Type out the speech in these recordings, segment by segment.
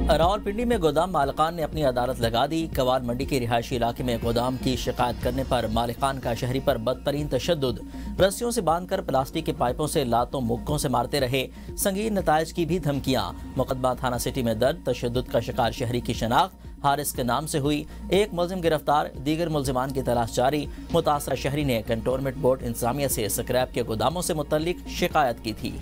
रावलपिंडी में गोदाम मालिकान ने अपनी अदालत लगा दी। कवाल मंडी के रिहायशी इलाके में गोदाम की शिकायत करने पर मालिकान का शहरी पर बदतरीन तशद्दुद, रस्सियों से बांधकर प्लास्टिक के पाइपों से लातों मुक्कों से मारते रहे, संगीन नतायज की भी धमकियां। मुकदमा थाना सिटी में दर्ज। तशद्दुद का शिकार शहरी की शनाख्त हारिस के नाम से हुई। एक मुलजिम गिरफ्तार, दीगर मुलजिमान की तलाश जारी। मुतासरा शहरी ने कंटोनमेंट बोर्ड इंतजामिया से स्क्रैप के गोदामों से मुतल्लिक शिकायत की थी।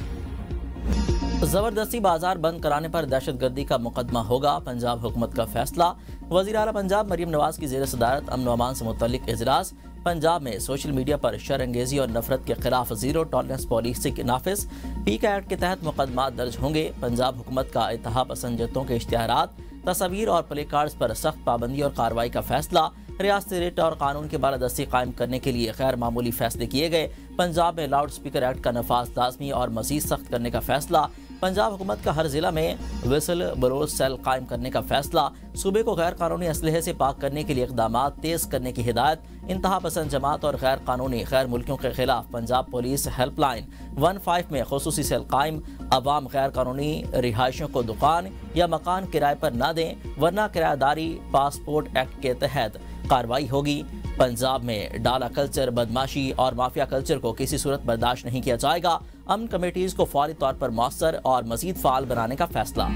जबरदस्ती बाजार बंद कराने पर दहशतगर्दी का मुकदमा होगा, पंजाब हुकूमत का फैसला। वज़ीर आला पंजाब मरियम नवाज की ज़ेर सदारत अमन व अमान से मुतल्लिक इजलास। पंजाब में सोशल मीडिया पर शर अंगेजी और नफरत के खिलाफ जीरो टॉलरेंस पॉलिसी के नाफिज। पीका एक्ट के तहत मुकदमा दर्ज होंगे। पंजाब हुकूमत का इत्तेहा पसंद जत्थों के इश्तिहारात, तस्वीर और प्ले कार्ड्स पर सख्त पाबंदी और कार्रवाई का फैसला। रियासती रेट और कानून की बालादस्ती कायम करने के लिए गैर मामूली फैसले किए गए। पंजाब में लाउड स्पीकर एक्ट का नफाज लाजमी और मजीद सख्त करने का फैसला। पंजाब हुकूमत का हर जिला में विसल बलोच सेल कायम करने का फैसला। सूबे को गैर कानूनी असलहे से पाक करने के लिए इक़दामात तेज करने की हिदायत। इंतहा पसंद जमात और गैर कानूनी गैर मुल्कियों के खिलाफ पंजाब पुलिस हेल्पलाइन 15 में खुसूसी सेल कायम। अवाम गैर कानूनी रिहायशों को दुकान या मकान किराए पर न दें, वरना किराएदारी पासपोर्ट एक्ट के तहत कार्रवाई होगी। पंजाब में डाला कल्चर, बदमाशी और माफिया कल्चर को किसी सूरत बर्दाश्त नहीं किया जाएगा। अमन कमेटीज को फौरी तौर पर मौसर और मजीद फाल बनाने का फैसला।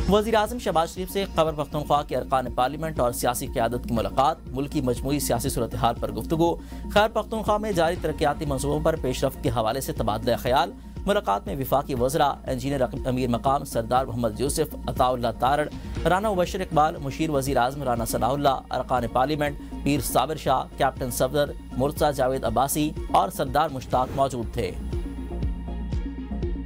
वज़ीर आज़म शहबाज शरीफ से खैबर पख्तूनख्वा के अरकान पार्लियामेंट और सियासी क़यादत की मुलाकात। मुल्क की मजमूई सियासी सूरत हाल पर गुफ्तगू। खैबर पख्तूनख्वा में जारी तरक्याती मंसूबों पर पेशरफ्त के हवाले से तबादला ख्याल। मुलाकात में विफाकी वज़रा, इंजीनियर अमीर मकाम सरदार मोहम्मद यूसुफ, अताउल्लाह तारड़, राना मुबशर इकबाल, मुशीर वज़ीर आज़म राना सनाउल्लाह, अरकान पार्लियामेंट पीर साबिर शाह, कैप्टन सफदर, मुर्तज़ा जावेद अब्बासी और सरदार मुश्ताक मौजूद थे।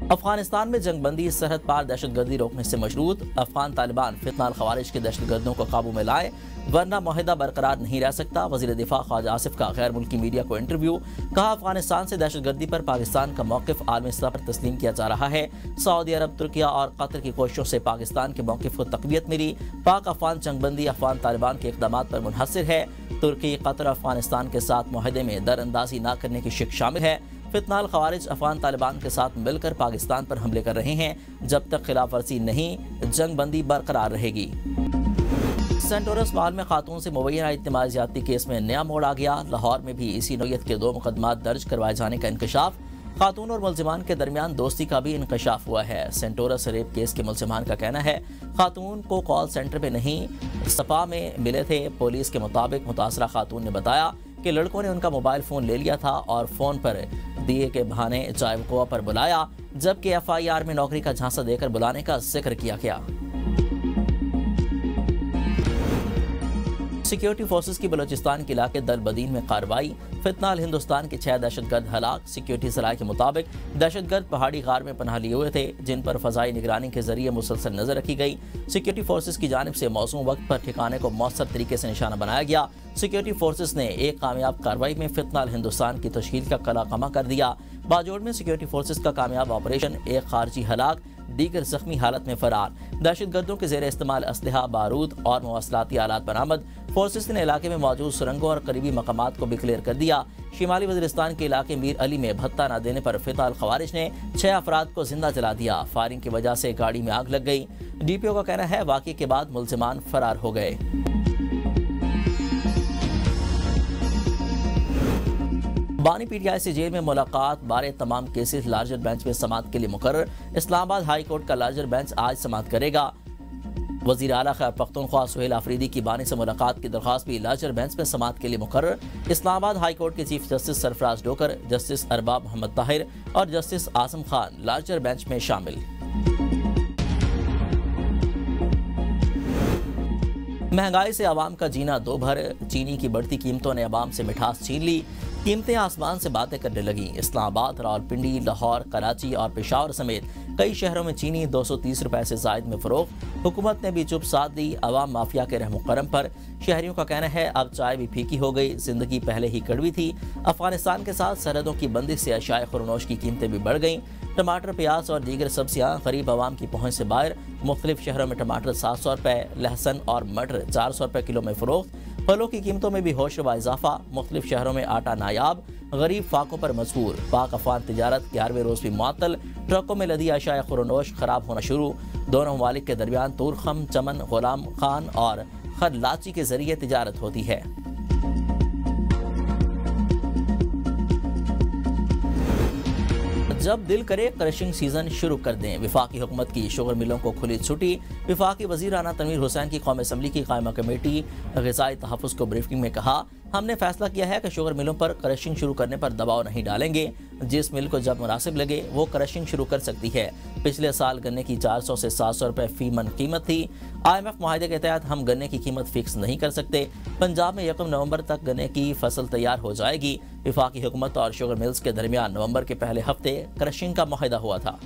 अफगानिस्तान में जंगबंदी, सरहद पार दहशतगर्दी रोकने से मशरूत। अफगान तालिबान फितनाल खवारिज के दहशतगर्दों को काबू में लाए, वरना मुआहिदा बरकरार नहीं रह सकता। वज़ीर दिफा ख्वाजा आसिफ का गैर मुल्की मीडिया को इंटरव्यू। कहा, अफगानिस्तान से दहशतगर्दी पर पाकिस्तान का मौक़िफ़ आलमी सतह पर तस्लीम किया जा रहा है। सऊदी अरब, तुर्किया और कतर की कोशिशों से पाकिस्तान के मौक़िफ़ को तक़वियत मिली। पाक अफगान जंगबंदी अफगान तालिबान के इक़दामात पर मुनहसर है। तुर्की, कतर अफगानिस्तान के साथ मुआहिदे में दरअंदाजी न करने की शिक शामिल है। फितनाल खवारिज अफगान तालिबान के साथ मिलकर पाकिस्तान पर हमले कर रहे हैं। जब तक खिलाफ वर्जी नहीं, जंगबंदी बरकरार रहेगी। सेंटोरस मॉल में खातून से मुबैना इज्तिमाई ज़्यादती केस में नया मोड़ आ गया। लाहौर में भी इसी नौयत के 2 मुकदमात दर्ज करवाए जाने का इंकशाफ। खातून और मुलजिमान के दरमियान दोस्ती का भी इंकशाफ हुआ है। सेंटोरस रेप केस के मुलजिमान का कहना है, खातून को कॉल सेंटर पे नहीं, सपा में मिले थे। पुलिस के मुताबिक मुतासरा खातून ने बताया कि लड़कों ने उनका मोबाइल फ़ोन ले लिया था और फ़ोन पर दिए के बहाने चाय वक़वा पर बुलाया, जबकि FIR में नौकरी का झांसा देकर बुलाने का जिक्र किया गया। सिक्योरिटी फोर्सेस की बलूचिस्तान के इलाके दरबदीन में कार्रवाई। फितनाल हिंदुस्तान के 6 दहशतगर्द हलाक। सिक्योरिटी सलाह के मुताबिक दहशतगर्द पहाड़ी गार में पनाह लिए हुए थे, जिन पर फ़ज़ाई निगरानी के जरिए मुसलसल नजर रखी गई। सिक्योरिटी फोर्सेस की जानिब से मौसूम वक्त पर ठिकाने को मौसर तरीके से निशाना बनाया गया। सिक्योरिटी फोर्सेस ने एक कामयाब कार्रवाई में फितनाल हिंदुस्तान की तश्कील का कलाकमा कर दिया। बाजोड़ में सिक्योरिटी फोर्सेस का कामयाब ऑपरेशन, एक खारजी हलाक, दीगर जख्मी हालत में फरार। दहशतगर्दों के जेर इस्तेमाल असलहा, बारूद और मवासलाती आलात बरामद। फोर्सेस ने इलाके में मौजूद सुरंगों और करीबी मकामात को भी क्लियर कर दिया। शिमाली वज़ीरिस्तान के इलाके मीर अली में भत्ता न देने पर फितनाल खवारिज ने 6 अफराद को जिंदा जला दिया। फायरिंग की वजह से गाड़ी में आग लग गई। DPO का कहना है, वाक़ये के बाद मुलजिमान फरार हो गए। बानी PTI से जेल में मुलाकात। बारे तमाम केसेस लार्जर बेंच में समाअत के लिए मुकर्रर। इस्लामाबाद हाई कोर्ट का लार्जर बेंच आज समाअत करेगा। वज़ीर आला खैबर पख्तूनख्वा सुहेल आफरीदी की बानी से मुलाकात की दरख्वास्त भी लार्जर बेंच में समाअत के लिए मुकर्रर। इस्लामाबाद हाई कोर्ट के chief justice Sarfaraz Dogar, justice Arbab Mohammad Tahir और justice Asim Khan larger bench में शामिल। महंगाई से आवाम का जीना दो भर। चीनी की बढ़ती कीमतों ने आवाम से मिठास छीन ली। कीमतें आसमान से बातें करने लगी। इस्लामाबाद, रावलपिंडी, लाहौर, कराची और पेशावर समेत कई शहरों में चीनी 230 रुपए से जायद में फरोख्त। हुकूमत ने भी चुप साध दी अवाम माफिया के रहम करम पर। शहरियों का कहना है, अब चाय भी फीकी हो गई, जिंदगी पहले ही कड़वी थी। अफगानिस्तान के साथ सरहदों की बंदिश से अशाए खुरनोश की कीमतें भी बढ़ गईं। टमाटर, प्याज और दीगर सब्जियां गरीब आवाम की पहुंच से बाहर। मुख्तलिफ शहरों में टमाटर 700 रुपए, लहसन और मटर 400 रुपए किलो में फरोख्त। फलों की कीमतों में भी होशरुबा इजाफा। मुख्तलिफ शहरों में आटा नायाब, गरीब फाकों पर मजबूर। पाक अफगान तिजारत 11वें रोज भी मुअत्तल। ट्रकों में लदी अशाया खुरनोश खराब होना शुरू। दोनों ममालिक के दरमियान तुरखम, चमन, गुलाम खान और खरलाची के जरिए तिजारत होती है। जब दिल करे क्रशिंग सीजन शुरू कर दें। विफाकी हुकूमत की शुगर मिलों को खुली छुट्टी। विफाकी वजीर आना तनवीर हुसैन की कौमी असम्बली की कायमा कमेटी ग़िज़ाई तहफ़्फ़ुज़ को ब्रीफिंग में कहा, हमने फैसला किया है कि शुगर मिलों पर क्रशिंग शुरू करने पर दबाव नहीं डालेंगे। जिस मिल को जब मुनासिब लगे वो क्रशिंग शुरू कर सकती है। पिछले साल गन्ने की 400 से 700 रुपए फी मन कीमत थी। IMF मुआहदे के तहत हम गन्ने की कीमत फिक्स नहीं कर सकते। पंजाब में 1 नवंबर तक गन्ने की फसल तैयार हो जाएगी। विफाकी हुकूमत और शुगर मिल्स के दरमियान नवंबर के पहले हफ्ते क्रशिंग का मुआहदा हुआ था।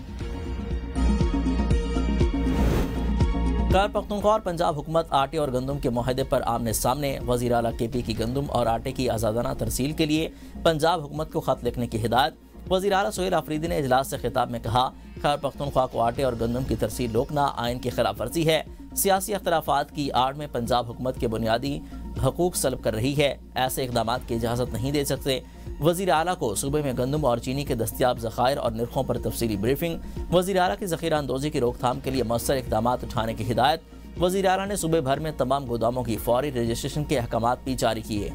खैबर पख्तूनख्वा और पंजाब हुकूमत आटे और गंदम के मुआहदे पर आमने सामने। वज़ीर आला KP की गंदम और आटे की आज़ादाना तरसील के लिए पंजाब हुकूमत को खत लिखने की हिदायत। वज़ीर आला सुहेल आफरीदी ने इजलास से खिताब में कहा, खैबर पख्तूनख्वा को आटे और गंदम की तरसील रोकना आइन की खिलाफ वर्जी है। सियासी अख्तलाफात की आड़ में पंजाब हुकूमत के बुनियादी हकूक सल्ब कर रही है। ऐसे इक़दाम की इजाज़त नहीं दे सकते। वज़ीर आला को सूबे में गंदम और चीनी के दस्तियाब ज़खायर और निर्खों पर तफसीली ब्रीफिंग। वज़ीर आला की ज़ख़ीरा अंदोज़ी की रोकथाम के लिए मौसर इक़दाम उठाने की हिदायत। वज़ीर आला ने सूबे भर में तमाम गोदामों की फौरी रजिस्ट्रेशन के अहकाम भी जारी किए।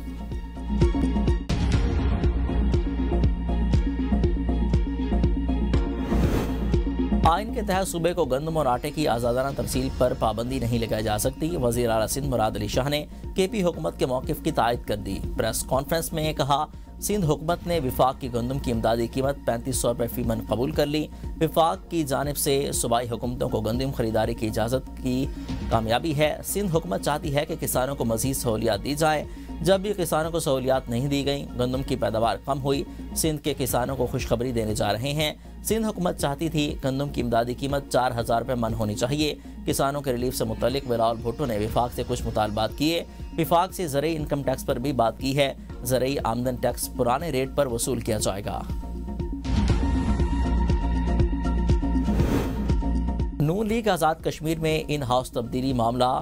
आइन के तहत सूबे को गंदम और आटे की आज़ादाना तरसील पर पाबंदी नहीं लगाई जा सकती। वज़ीर आला सिंध मुराद अली शाह ने KP हुकूमत के मौक़िफ़ की तायद कर दी। प्रेस कॉन्फ्रेंस में कहा, सिंध हुकूमत ने विफाक की गंदम की इमदादी कीमत 3500 रुपये फी मन कबूल कर ली। विफाक की जानिब से सूबाई हुकूमतों को गंदम खरीदारी की इजाज़त की कामयाबी है। सिंध हुकूमत चाहती है कि किसानों को मज़ीद सहूलियात दी जाए। जब भी किसानों को सहूलियात नहीं दी गई, गंदम की पैदावार कम हुई। सिंध के किसानों को खुशखबरी देने जा रहे हैं। सिंध हुकूमत चाहती थी गंदम की इमदादी कीमत 4000 रुपये मन होनी चाहिए। किसानों के रिलीफ से मुतल्लिक बिलावल भुट्टो ने विफाक से कुछ मुतालबात किए। विफाक से ज़रई इनकम टैक्स पर भी बात की है। ज़रई आमदन टैक्स पुराने रेट पर वसूल किया जाएगा। नून लीग आज़ाद कश्मीर में इन हाउस तब्दीली मामला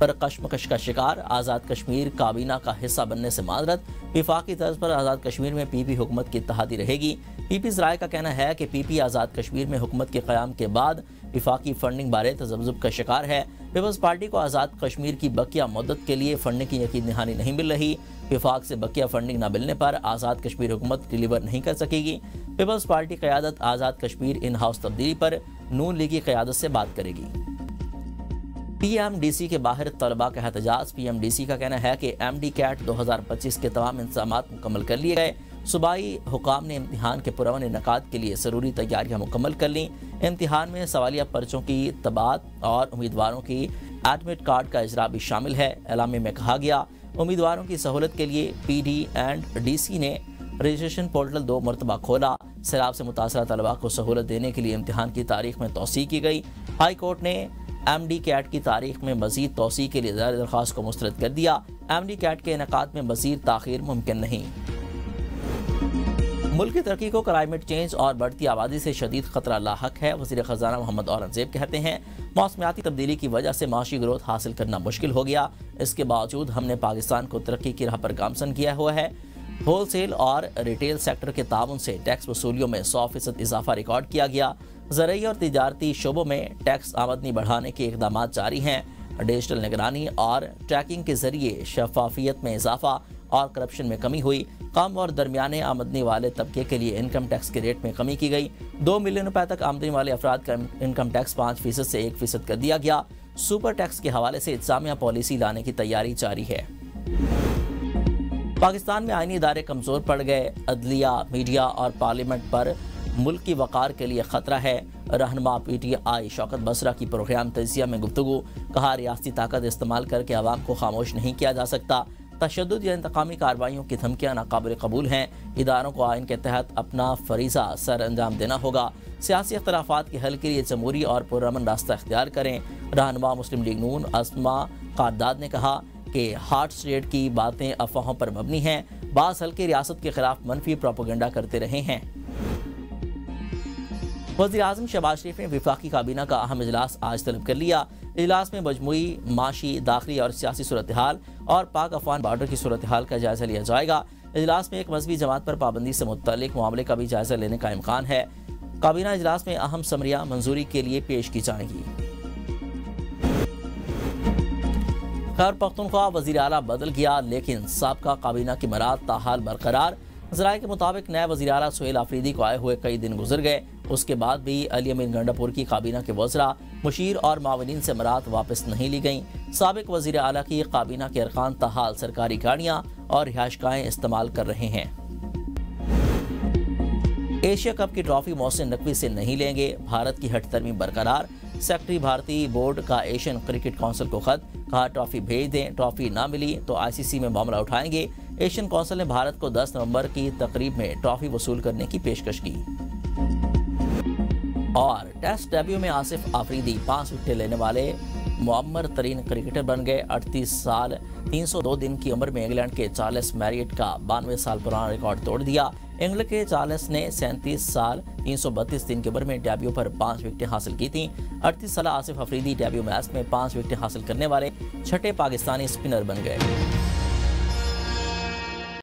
पर कशमकश का शिकार। आज़ाद कश्मीर काबीना का हिस्सा बनने से माजरत। विफाकी तर्ज पर आज़ाद कश्मीर में PP हुकूमत की इत्तेहादी रहेगी। PP राय का कहना है कि PP आज़ाद कश्मीर में हुकूमत के क़याम के बाद विफाकी फंडिंग बारे तज़ब्ज़ुब का शिकार है। पीपल्स पार्टी को आज़ाद कश्मीर की बकिया मुद्दत के लिए फंडिंग की यकीन दहानी नहीं मिल रही। विफाक से बकिया फंडिंग न मिलने पर आज़ाद कश्मीर हुकूमत डिलीवर नहीं कर सकेगी। पीपल्स पार्टी क़यादत आज़ाद कश्मीर इन हाउस तब्दीली पर नून लीगी क़यादत से बात करेगी। PMDC के बाहर तलबा का एहतजाज। PMDC का कहना है कि MD CAT 2025 के तमाम इंतजाम मुकम्मल कर लिए गए। सूबाई हुकाम ने इम्तिहान के पुरअमन इनेकाद के लिए ज़रूरी तैयारियां मुकम्मल कर लीं। इम्तिहान में सवालिया पर्चों की तबात और उम्मीदवारों की एडमिट कार्ड का इजरा भी शामिल है। एलामे में कहा गया, उम्मीदवारों की सहूलत के लिए PD and DC ने रजिस्ट्रेशन पोर्टल 2 मरतबा खोला। सैलाब से मुतासरा तलबा को सहूलत देने के लिए इम्तिहान की तारीख में तौसीह की गई। हाई कोर्ट ने MD CAT की तारीख में मजीद तौसीह के लिए दरख्वास्त को मुस्तरद कर दिया। MD CAT के इनेकाद में मजीद ताख़ीर मुमकिन नहीं। मुल्क की तरक्की को क्लाइमेट चेंज और बढ़ती आबादी से शदीद खतरा लाहक है। वज़ीर ख़ज़ाना मोहम्मद औरंगज़ेब कहते हैं, मौसमियाती तब्दीली की वजह से माशी ग्रोथ हासिल करना मुश्किल हो गया। इसके बावजूद हमने पाकिस्तान को तरक्की की राह पर गामसन किया हुआ है। होल सेल और रिटेल सेक्टर के ताउन से टैक्स वसूलियों में 100% इजाफा रिकॉर्ड किया गया। ज़रई और तिजारती शोबों में टैक्स आमदनी बढ़ाने के इक़दाम जारी हैं। डिजिटल निगरानी और ट्रैकिंग के जरिए शफाफियत में इजाफा और करप्शन में कमी हुई। कम और दरमियाने आमदनी वाले तबके के लिए इनकम टैक्स के रेट में कमी की गई। 2 मिलियन रुपए तक आमदनी वाले अफराद का इनकम टैक्स 5% से 1% कर दिया गया। सुपर टैक्स के हवाले से इंतजामिया पॉलिसी लाने की तैयारी जारी है। पाकिस्तान में आईनी इदारे कमज़ोर पड़ गए। अदलिया, मीडिया और पार्लियामेंट पर मुल्क की वक़ार के लिए ख़तरा है। रहनुमा PTI शौकत बसरा की प्रोग्राम तजिया में गुफ्तगू। कहा, रियासती ताकत इस्तेमाल करके आवाम को खामोश नहीं किया जा सकता। तशद्दुद या इंतकामी कार्रवाइयों की धमकियाँ नाकाबिल कबूल हैं। इदारों को आइन के तहत अपना फरीज़ा सर अंजाम देना होगा। सियासी अख्तलाफात के हल के लिए जमहूरी और पुरअमन रास्ता इख्तियार करें। रहनुमा मुस्लिम लीग नून अस्मा क़ारदाद ने कहा कि हार्ट स्टेट की बातें अफवाहों पर मबनी हैं। बाज़ हल्के रियासत के खिलाफ मनफी प्रोपेगेंडा करते रहे हैं। वज़ीर आज़म शहबाज शरीफ ने वफाकी काबीना का अहम इजलास आज तलब कर लिया। इजलास में मजमूई माशी, दाखिली और सियासी सूरत हाल और पाक अफगान बार्डर की सूरत हाल का जायजा लिया जाएगा। इजलास में एक मजहबी जमात पर पाबंदी से मुत्तल्लिक मामले का भी जायजा लेने का इम्कान है। काबीना इजलास में अहम समरियां मंजूरी के लिए पेश की जाएंगी। खैबर पख्तूनख्वा वज़ीर आला बदल गया, लेकिन साबका काबीना की मराद ताहाल बरकरार। ज़राए के मुताबिक नए वज़ीर आला सुहेल आफरीदी को आए हुए कई दिन गुजर गए। उसके बाद भी अली अमीन गंडापुर की काबीना के वज़रा, मुशीर और मावनीन से मराद वापस नहीं ली गईं। साबिक वज़ीर आला की काबीना के अरकान ताहाल सरकारी गाड़ियाँ और रिहाइशगाहें इस्तेमाल कर रहे हैं। एशिया कप की ट्रॉफी मोहसिन नकवी से नहीं लेंगे, भारत की हठधर्मी बरकरार। सेक्रेटरी भारतीय बोर्ड का एशियन क्रिकेट काउंसिल को खत, कहा ट्रॉफी भेज दें, ट्रॉफी ना मिली तो आईसीसी में मामला उठाएंगे। एशियन काउंसिल ने भारत को 10 नवंबर की तकरीब में ट्रॉफी वसूल करने की पेशकश की। और टेस्ट डेब्यू में आसिफ आफरीदी 5 विकेट लेने वाले मुअम्मर तरीन क्रिकेटर बन गए। 38 साल 302 दिन की उम्र में इंग्लैंड के चार्ल्स मैरियट का 92 साल पुराना रिकॉर्ड तोड़ दिया। इंग्लैंड के चार्ल्स ने 37 साल 332 दिन की उम्र में डेब्यू पर 5 विकेटें हासिल की थीं। 38 साल आसिफ अफरीदी डेब्यू मैच में 5 विकेटें हासिल करने वाले छठे पाकिस्तानी स्पिनर बन गए।